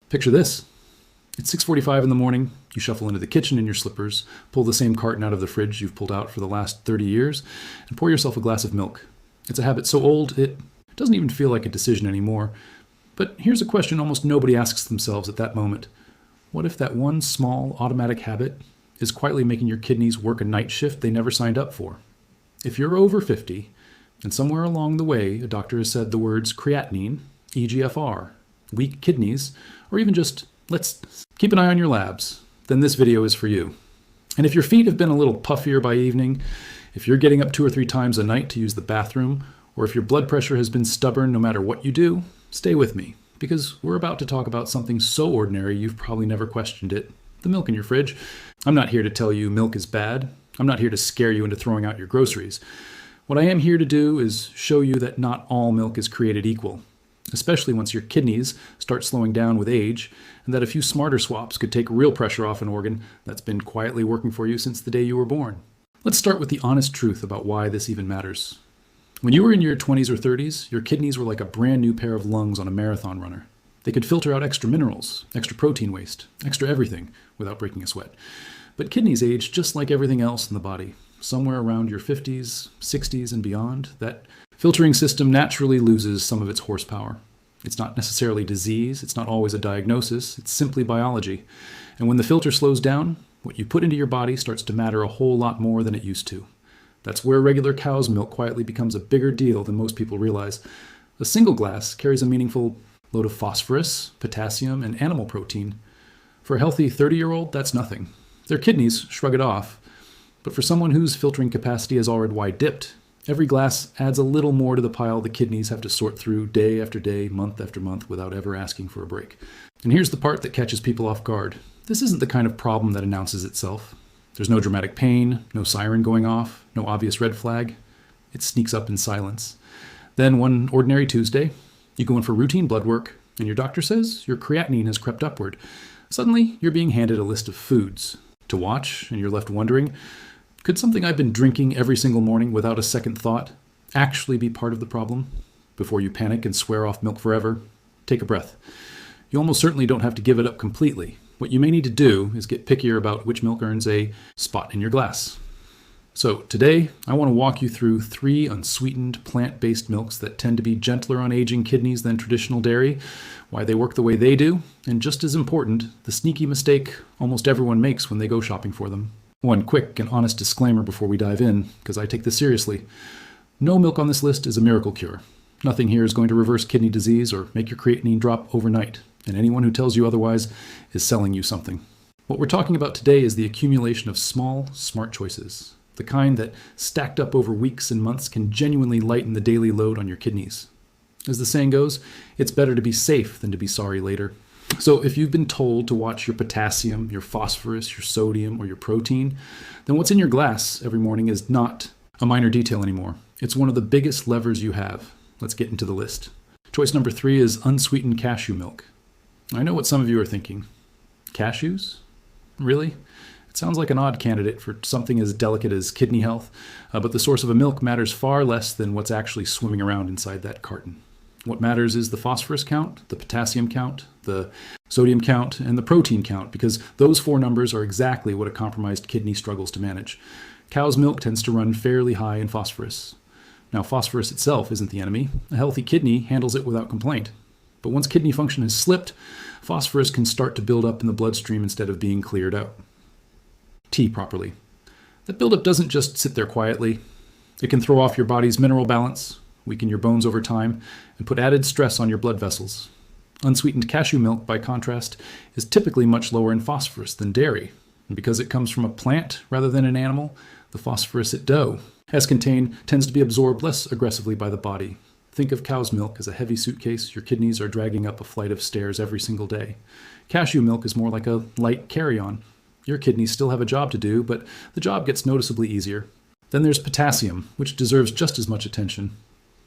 Picture this. It's 6:45 in the morning. You shuffle into the kitchen in your slippers, pull the same carton out of the fridge you've pulled out for the last 30 years, and pour yourself a glass of milk. It's a habit so old it doesn't even feel like a decision anymore. But here's a question almost nobody asks themselves at that moment. What if that one small automatic habit is quietly making your kidneys work a night shift they never signed up for? If you're over 50, and somewhere along the way a doctor has said the words creatinine, EGFR, weak kidneys, or even just let's keep an eye on your labs, then this video is for you. And if your feet have been a little puffier by evening, if you're getting up 2 or 3 times a night to use the bathroom, or if your blood pressure has been stubborn no matter what you do, stay with me, because we're about to talk about something so ordinary you've probably never questioned it, the milk in your fridge. I'm not here to tell you milk is bad. I'm not here to scare you into throwing out your groceries. What I am here to do is show you that not all milk is created equal, especially once your kidneys start slowing down with age, and that a few smarter swaps could take real pressure off an organ that's been quietly working for you since the day you were born. Let's start with the honest truth about why this even matters. When you were in your 20s or 30s, your kidneys were like a brand new pair of lungs on a marathon runner. They could filter out extra minerals, extra protein waste, extra everything without breaking a sweat. But kidneys age just like everything else in the body. Somewhere around your 50s, 60s, and beyond, that filtering system naturally loses some of its horsepower. It's not necessarily disease, it's not always a diagnosis, it's simply biology. And when the filter slows down, what you put into your body starts to matter a whole lot more than it used to. That's where regular cow's milk quietly becomes a bigger deal than most people realize. A single glass carries a meaningful load of phosphorus, potassium, and animal protein. For a healthy 30-year-old, that's nothing. Their kidneys shrug it off. But for someone whose filtering capacity has already wide dipped, every glass adds a little more to the pile the kidneys have to sort through day after day, month after month, without ever asking for a break. And here's the part that catches people off guard. This isn't the kind of problem that announces itself. There's no dramatic pain, no siren going off, no obvious red flag. It sneaks up in silence. Then one ordinary Tuesday, you go in for routine blood work, and your doctor says your creatinine has crept upward. Suddenly, you're being handed a list of foods to watch, and you're left wondering, could something I've been drinking every single morning without a second thought actually be part of the problem? Before you panic and swear off milk forever, take a breath. You almost certainly don't have to give it up completely. What you may need to do is get pickier about which milk earns a spot in your glass. So today, I want to walk you through 3 unsweetened plant-based milks that tend to be gentler on aging kidneys than traditional dairy, why they work the way they do, and just as important, the sneaky mistake almost everyone makes when they go shopping for them. One quick and honest disclaimer before we dive in, because I take this seriously. No milk on this list is a miracle cure. Nothing here is going to reverse kidney disease or make your creatinine drop overnight, and anyone who tells you otherwise is selling you something. What we're talking about today is the accumulation of small, smart choices, the kind that, stacked up over weeks and months, can genuinely lighten the daily load on your kidneys. As the saying goes, it's better to be safe than to be sorry later. So if you've been told to watch your potassium, your phosphorus, your sodium, or your protein, then what's in your glass every morning is not a minor detail anymore. It's one of the biggest levers you have. Let's get into the list. Choice number 3 is unsweetened cashew milk. I know what some of you are thinking. Cashews? Really? It sounds like an odd candidate for something as delicate as kidney health, but the source of a milk matters far less than what's actually swimming around inside that carton. What matters is the phosphorus count, the potassium count, the sodium count, and the protein count, because those 4 numbers are exactly what a compromised kidney struggles to manage. Cow's milk tends to run fairly high in phosphorus. Now, phosphorus itself isn't the enemy. A healthy kidney handles it without complaint. But once kidney function has slipped, phosphorus can start to build up in the bloodstream instead of being cleared out. Tea properly. That buildup doesn't just sit there quietly. It can throw off your body's mineral balance, weaken your bones over time, and put added stress on your blood vessels. Unsweetened cashew milk, by contrast, is typically much lower in phosphorus than dairy. And because it comes from a plant rather than an animal, the phosphorus it dough has contained tends to be absorbed less aggressively by the body. Think of cow's milk as a heavy suitcase your kidneys are dragging up a flight of stairs every single day. Cashew milk is more like a light carry-on. Your kidneys still have a job to do, but the job gets noticeably easier. Then there's potassium, which deserves just as much attention.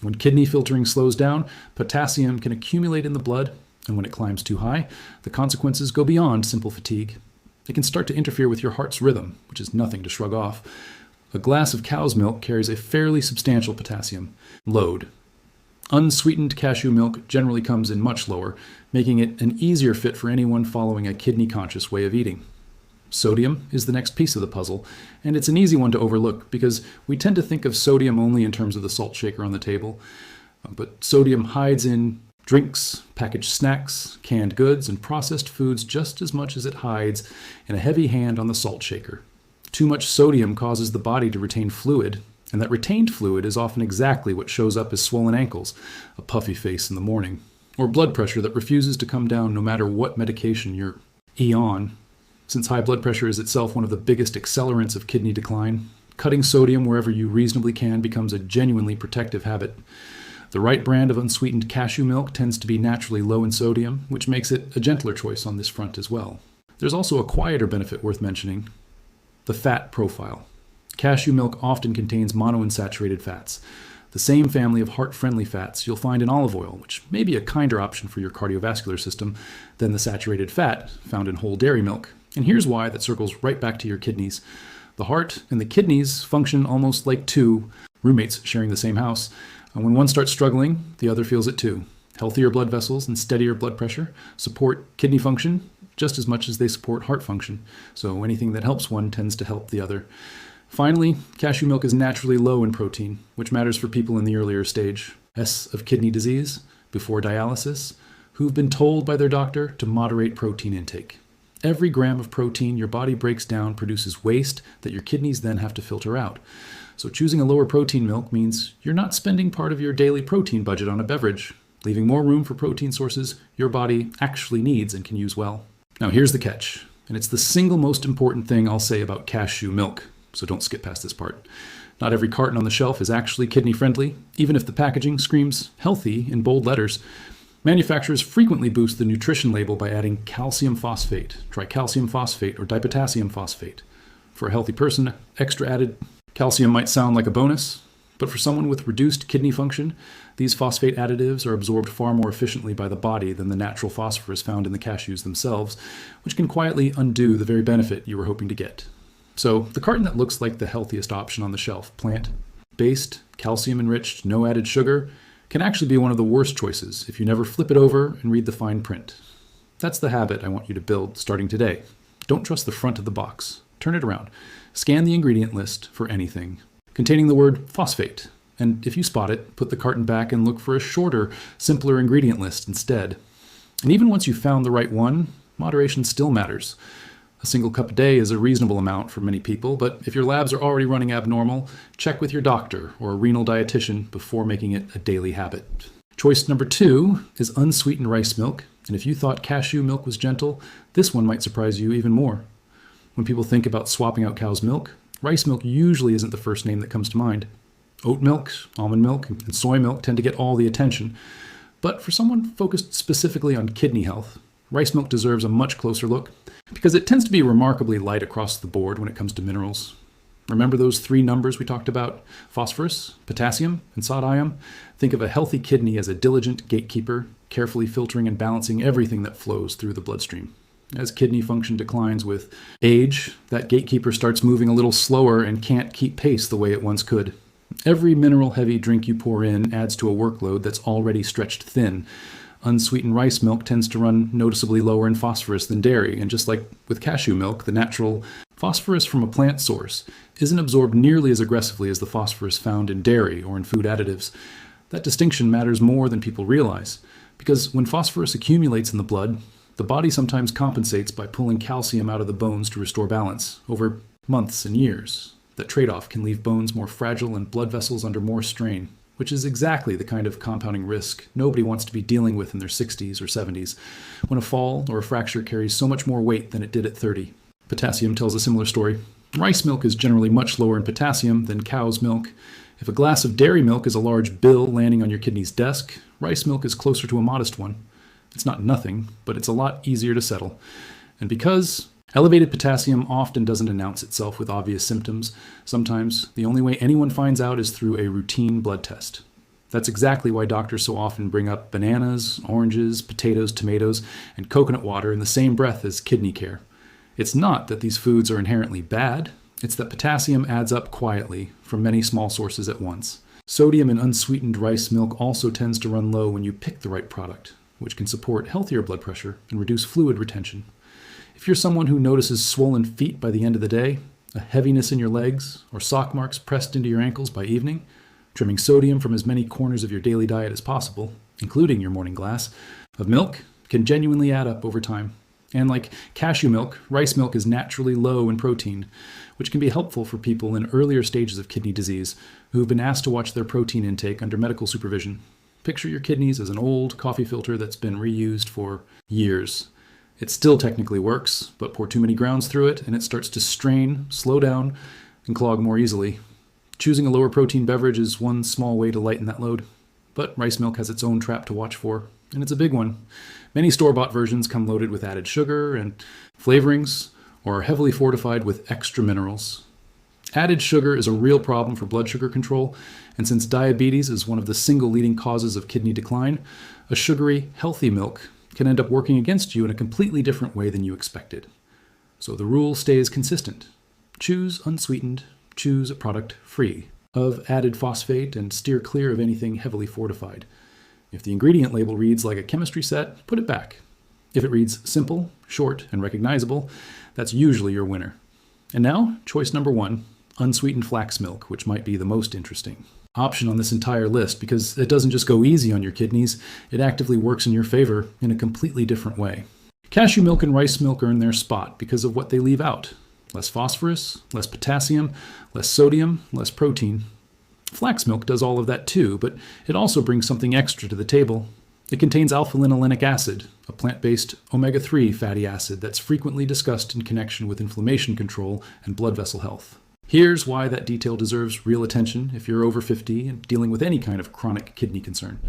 When kidney filtering slows down, potassium can accumulate in the blood, and when it climbs too high, the consequences go beyond simple fatigue. It can start to interfere with your heart's rhythm, which is nothing to shrug off. A glass of cow's milk carries a fairly substantial potassium load. Unsweetened cashew milk generally comes in much lower, making it an easier fit for anyone following a kidney-conscious way of eating. Sodium is the next piece of the puzzle, and it's an easy one to overlook because we tend to think of sodium only in terms of the salt shaker on the table. But sodium hides in drinks, packaged snacks, canned goods, and processed foods just as much as it hides in a heavy hand on the salt shaker. Too much sodium causes the body to retain fluid, and that retained fluid is often exactly what shows up as swollen ankles, a puffy face in the morning, or blood pressure that refuses to come down no matter what medication you're on. Since high blood pressure is itself one of the biggest accelerants of kidney decline, cutting sodium wherever you reasonably can becomes a genuinely protective habit. The right brand of unsweetened cashew milk tends to be naturally low in sodium, which makes it a gentler choice on this front as well. There's also a quieter benefit worth mentioning: the fat profile. Cashew milk often contains monounsaturated fats, the same family of heart-friendly fats you'll find in olive oil, which may be a kinder option for your cardiovascular system than the saturated fat found in whole dairy milk. And here's why that circles right back to your kidneys. The heart and the kidneys function almost like two roommates sharing the same house. And when one starts struggling, the other feels it too. Healthier blood vessels and steadier blood pressure support kidney function just as much as they support heart function. So anything that helps one tends to help the other. Finally, cashew milk is naturally low in protein, which matters for people in the earlier stage, of kidney disease, before dialysis, who've been told by their doctor to moderate protein intake. Every gram of protein your body breaks down produces waste that your kidneys then have to filter out. So choosing a lower protein milk means you're not spending part of your daily protein budget on a beverage, leaving more room for protein sources your body actually needs and can use well. Now here's the catch, and it's the single most important thing I'll say about cashew milk, so don't skip past this part. Not every carton on the shelf is actually kidney-friendly, even if the packaging screams healthy in bold letters. Manufacturers frequently boost the nutrition label by adding calcium phosphate, tricalcium phosphate, or dipotassium phosphate. For a healthy person, extra added calcium might sound like a bonus, but for someone with reduced kidney function, these phosphate additives are absorbed far more efficiently by the body than the natural phosphorus found in the cashews themselves, which can quietly undo the very benefit you were hoping to get. So the carton that looks like the healthiest option on the shelf, plant-based, calcium-enriched, no added sugar, can actually be one of the worst choices if you never flip it over and read the fine print. That's the habit I want you to build starting today. Don't trust the front of the box. Turn it around. Scan the ingredient list for anything containing the word phosphate, and if you spot it, put the carton back and look for a shorter, simpler ingredient list instead. And even once you've found the right one, moderation still matters. A single cup a day is a reasonable amount for many people, but if your labs are already running abnormal, check with your doctor or a renal dietitian before making it a daily habit. Choice number 2 is unsweetened rice milk, and if you thought cashew milk was gentle, this one might surprise you even more. When people think about swapping out cow's milk, rice milk usually isn't the first name that comes to mind. Oat milk, almond milk, and soy milk tend to get all the attention, but for someone focused specifically on kidney health, rice milk deserves a much closer look because it tends to be remarkably light across the board when it comes to minerals. Remember those 3 numbers we talked about? Phosphorus, potassium, and sodium? Think of a healthy kidney as a diligent gatekeeper, carefully filtering and balancing everything that flows through the bloodstream. As kidney function declines with age, that gatekeeper starts moving a little slower and can't keep pace the way it once could. Every mineral-heavy drink you pour in adds to a workload that's already stretched thin. Unsweetened rice milk tends to run noticeably lower in phosphorus than dairy, and just like with cashew milk, the natural phosphorus from a plant source isn't absorbed nearly as aggressively as the phosphorus found in dairy or in food additives. That distinction matters more than people realize, because when phosphorus accumulates in the blood, the body sometimes compensates by pulling calcium out of the bones to restore balance over months and years. That trade-off can leave bones more fragile and blood vessels under more strain, which is exactly the kind of compounding risk nobody wants to be dealing with in their 60s or 70s, when a fall or a fracture carries so much more weight than it did at 30. Potassium tells a similar story. Rice milk is generally much lower in potassium than cow's milk. If a glass of dairy milk is a large bill landing on your kidney's desk, rice milk is closer to a modest one. It's not nothing, but it's a lot easier to settle. And because elevated potassium often doesn't announce itself with obvious symptoms, sometimes the only way anyone finds out is through a routine blood test. That's exactly why doctors so often bring up bananas, oranges, potatoes, tomatoes, and coconut water in the same breath as kidney care. It's not that these foods are inherently bad, it's that potassium adds up quietly from many small sources at once. Sodium in unsweetened rice milk also tends to run low when you pick the right product, which can support healthier blood pressure and reduce fluid retention. If you're someone who notices swollen feet by the end of the day, a heaviness in your legs, or sock marks pressed into your ankles by evening, trimming sodium from as many corners of your daily diet as possible, including your morning glass of milk, can genuinely add up over time. And like cashew milk, rice milk is naturally low in protein, which can be helpful for people in earlier stages of kidney disease who have been asked to watch their protein intake under medical supervision. Picture your kidneys as an old coffee filter that's been reused for years. It still technically works, but pour too many grounds through it and it starts to strain, slow down, and clog more easily. Choosing a lower protein beverage is one small way to lighten that load. But rice milk has its own trap to watch for, and it's a big one. Many store-bought versions come loaded with added sugar and flavorings, or are heavily fortified with extra minerals. Added sugar is a real problem for blood sugar control, and since diabetes is one of the single leading causes of kidney decline, a sugary, healthy milk can end up working against you in a completely different way than you expected. So the rule stays consistent. Choose unsweetened, choose a product free of added phosphate, and steer clear of anything heavily fortified. If the ingredient label reads like a chemistry set, put it back. If it reads simple, short, and recognizable, that's usually your winner. And now, choice number 1, unsweetened flax milk, which might be the most interesting option on this entire list because it doesn't just go easy on your kidneys, it actively works in your favor in a completely different way. Cashew milk and rice milk earn their spot because of what they leave out. Less phosphorus, less potassium, less sodium, less protein. Flax milk does all of that too, but it also brings something extra to the table. It contains alpha-linolenic acid, a plant-based omega-3 fatty acid that's frequently discussed in connection with inflammation control and blood vessel health. Here's why that detail deserves real attention if you're over 50 and dealing with any kind of chronic kidney concern.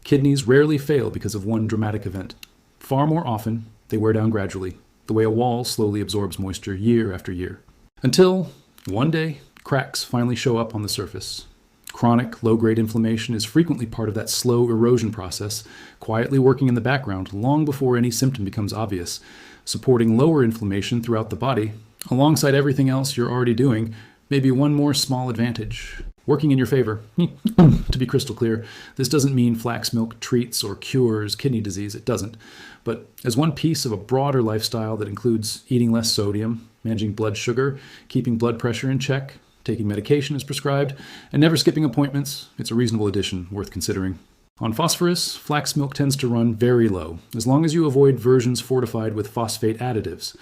Kidneys rarely fail because of one dramatic event. Far more often, they wear down gradually, the way a wall slowly absorbs moisture year after year. Until, one day, cracks finally show up on the surface. Chronic, low-grade inflammation is frequently part of that slow erosion process, quietly working in the background long before any symptom becomes obvious, supporting lower inflammation throughout the body, alongside everything else you're already doing, maybe one more small advantage. Working in your favor. To be crystal clear, this doesn't mean flax milk treats or cures kidney disease, it doesn't. But as one piece of a broader lifestyle that includes eating less sodium, managing blood sugar, keeping blood pressure in check, taking medication as prescribed, and never skipping appointments, it's a reasonable addition worth considering. On phosphorus, flax milk tends to run very low, as long as you avoid versions fortified with phosphate additives.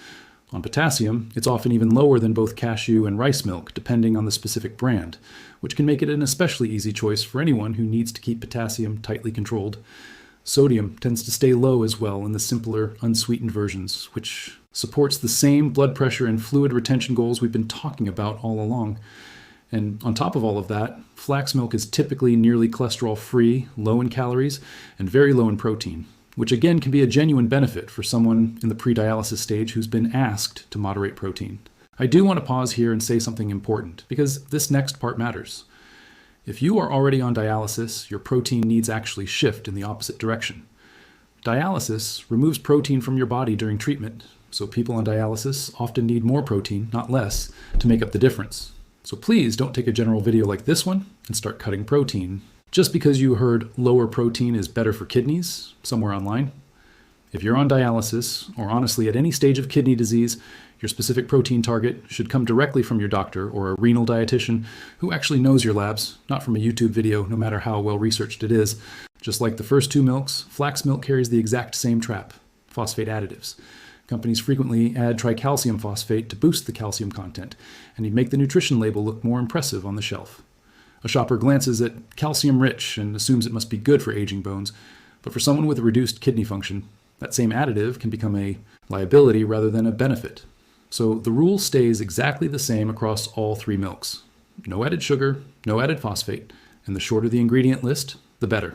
On potassium, it's often even lower than both cashew and rice milk, depending on the specific brand, which can make it an especially easy choice for anyone who needs to keep potassium tightly controlled. Sodium tends to stay low as well in the simpler, unsweetened versions, which supports the same blood pressure and fluid retention goals we've been talking about all along. And on top of all of that, flax milk is typically nearly cholesterol-free, low in calories, and very low in protein, which again can be a genuine benefit for someone in the pre-dialysis stage who's been asked to moderate protein. I do want to pause here and say something important, because this next part matters. If you are already on dialysis, your protein needs actually shift in the opposite direction. Dialysis removes protein from your body during treatment, so people on dialysis often need more protein, not less, to make up the difference. So please don't take a general video like this one and start cutting protein just because you heard lower protein is better for kidneys somewhere online. If you're on dialysis, or honestly at any stage of kidney disease, your specific protein target should come directly from your doctor or a renal dietitian who actually knows your labs, not from a YouTube video, no matter how well researched it is. Just like the first two milks, flax milk carries the exact same trap: phosphate additives. Companies frequently add tricalcium phosphate to boost the calcium content, and you make the nutrition label look more impressive on the shelf. A shopper glances at calcium rich and assumes it must be good for aging bones, but for someone with a reduced kidney function, that same additive can become a liability rather than a benefit. So the rule stays exactly the same across all three milks. No added sugar, no added phosphate, and the shorter the ingredient list, the better.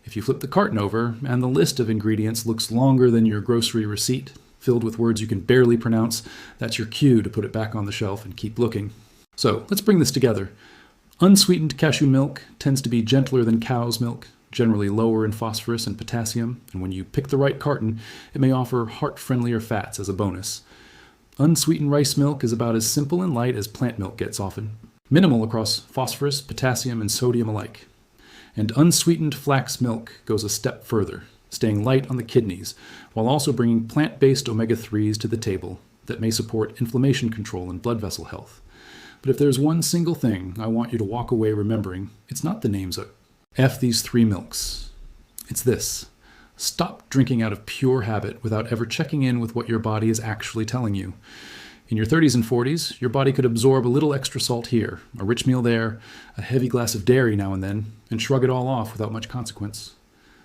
If you flip the carton over and the list of ingredients looks longer than your grocery receipt, filled with words you can barely pronounce, that's your cue to put it back on the shelf and keep looking. So let's bring this together. Unsweetened cashew milk tends to be gentler than cow's milk, generally lower in phosphorus and potassium, and when you pick the right carton, it may offer heart-friendlier fats as a bonus. Unsweetened rice milk is about as simple and light as plant milk gets often. minimal across phosphorus, potassium, and sodium alike. And unsweetened flax milk goes a step further, staying light on the kidneys, while also bringing plant-based omega-3s to the table that may support inflammation control and blood vessel health. But if there's one single thing I want you to walk away remembering, it's not the names of F these 3 milks. It's this. Stop drinking out of pure habit without ever checking in with what your body is actually telling you. In your 30s and 40s, your body could absorb a little extra salt here, a rich meal there, a heavy glass of dairy now and then, and shrug it all off without much consequence.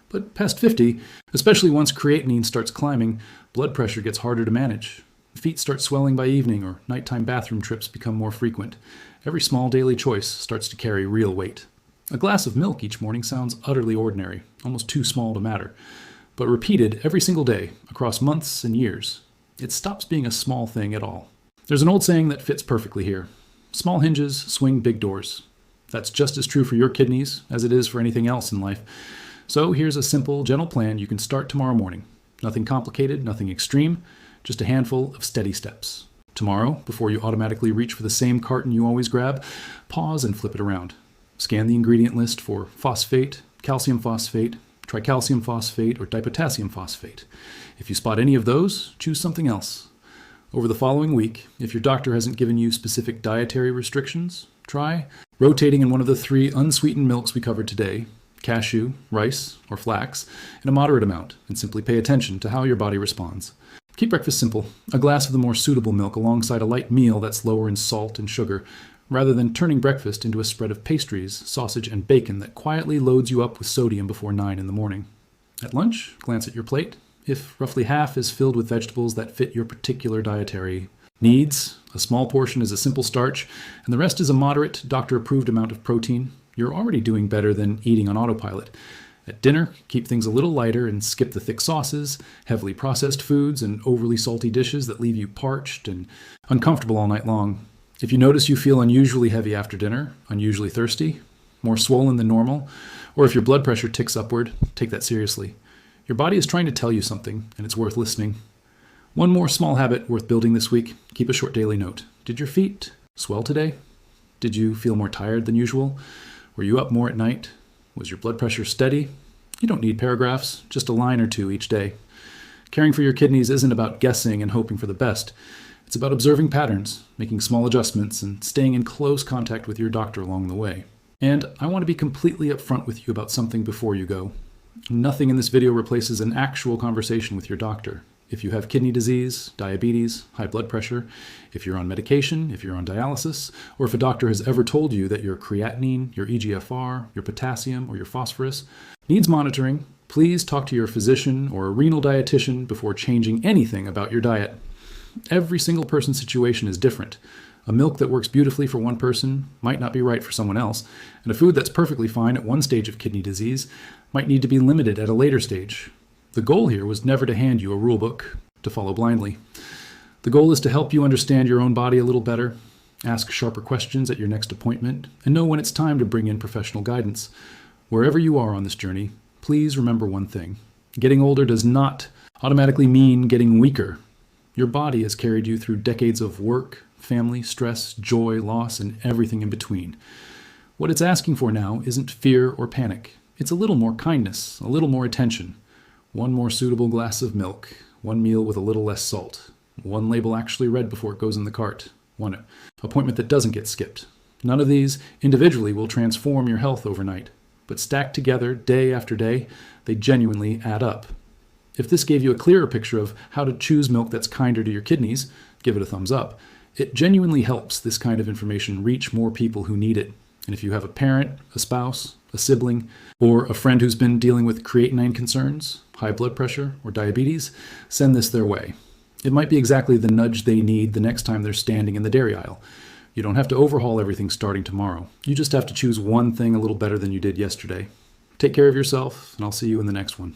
But past 50, especially once creatinine starts climbing, blood pressure gets harder to manage. Feet start swelling by evening, or nighttime bathroom trips become more frequent. Every small daily choice starts to carry real weight. A glass of milk each morning sounds utterly ordinary, almost too small to matter. But repeated every single day, across months and years, it stops being a small thing at all. There's an old saying that fits perfectly here. Small hinges swing big doors. That's just as true for your kidneys as it is for anything else in life. So here's a simple, gentle plan you can start tomorrow morning. Nothing complicated, nothing extreme, just a handful of steady steps. Tomorrow, before you automatically reach for the same carton you always grab, pause and flip it around. Scan the ingredient list for phosphate, calcium phosphate, tricalcium phosphate, or dipotassium phosphate. If you spot any of those, choose something else. Over the following week, if your doctor hasn't given you specific dietary restrictions, try rotating in one of the 3 unsweetened milks we covered today, cashew, rice, or flax, in a moderate amount, and simply pay attention to how your body responds. Keep breakfast simple, a glass of the more suitable milk alongside a light meal that's lower in salt and sugar, rather than turning breakfast into a spread of pastries, sausage, and bacon that quietly loads you up with sodium before 9 in the morning. At lunch, glance at your plate. If roughly half is filled with vegetables that fit your particular dietary needs, a small portion is a simple starch, and the rest is a moderate, doctor-approved amount of protein, you're already doing better than eating on autopilot. At dinner, keep things a little lighter and skip the thick sauces, heavily processed foods, and overly salty dishes that leave you parched and uncomfortable all night long. If you notice you feel unusually heavy after dinner, unusually thirsty, more swollen than normal, or if your blood pressure ticks upward, take that seriously. Your body is trying to tell you something, and it's worth listening. One more small habit worth building this week. Keep a short daily note. Did your feet swell today? Did you feel more tired than usual? Were you up more at night? Was your blood pressure steady? You don't need paragraphs, just a line or 2 each day. Caring for your kidneys isn't about guessing and hoping for the best. It's about observing patterns, making small adjustments, and staying in close contact with your doctor along the way. And I want to be completely upfront with you about something before you go. Nothing in this video replaces an actual conversation with your doctor. If you have kidney disease, diabetes, high blood pressure, if you're on medication, if you're on dialysis, or if a doctor has ever told you that your creatinine, your eGFR, your potassium, or your phosphorus needs monitoring, please talk to your physician or a renal dietitian before changing anything about your diet. Every single person's situation is different. A milk that works beautifully for one person might not be right for someone else, and a food that's perfectly fine at one stage of kidney disease might need to be limited at a later stage. The goal here was never to hand you a rule book to follow blindly. The goal is to help you understand your own body a little better, ask sharper questions at your next appointment, and know when it's time to bring in professional guidance. Wherever you are on this journey, please remember one thing. Getting older does not automatically mean getting weaker. Your body has carried you through decades of work, family, stress, joy, loss, and everything in between. What it's asking for now isn't fear or panic. It's a little more kindness, a little more attention. One more suitable glass of milk, one meal with a little less salt, one label actually read before it goes in the cart, one appointment that doesn't get skipped. None of these individually will transform your health overnight, but stacked together day after day, they genuinely add up. If this gave you a clearer picture of how to choose milk that's kinder to your kidneys, give it a thumbs up. It genuinely helps this kind of information reach more people who need it. And if you have a parent, a spouse, a sibling, or a friend who's been dealing with creatinine concerns, high blood pressure, or diabetes, send this their way. It might be exactly the nudge they need the next time they're standing in the dairy aisle. You don't have to overhaul everything starting tomorrow. You just have to choose one thing a little better than you did yesterday. Take care of yourself, and I'll see you in the next one.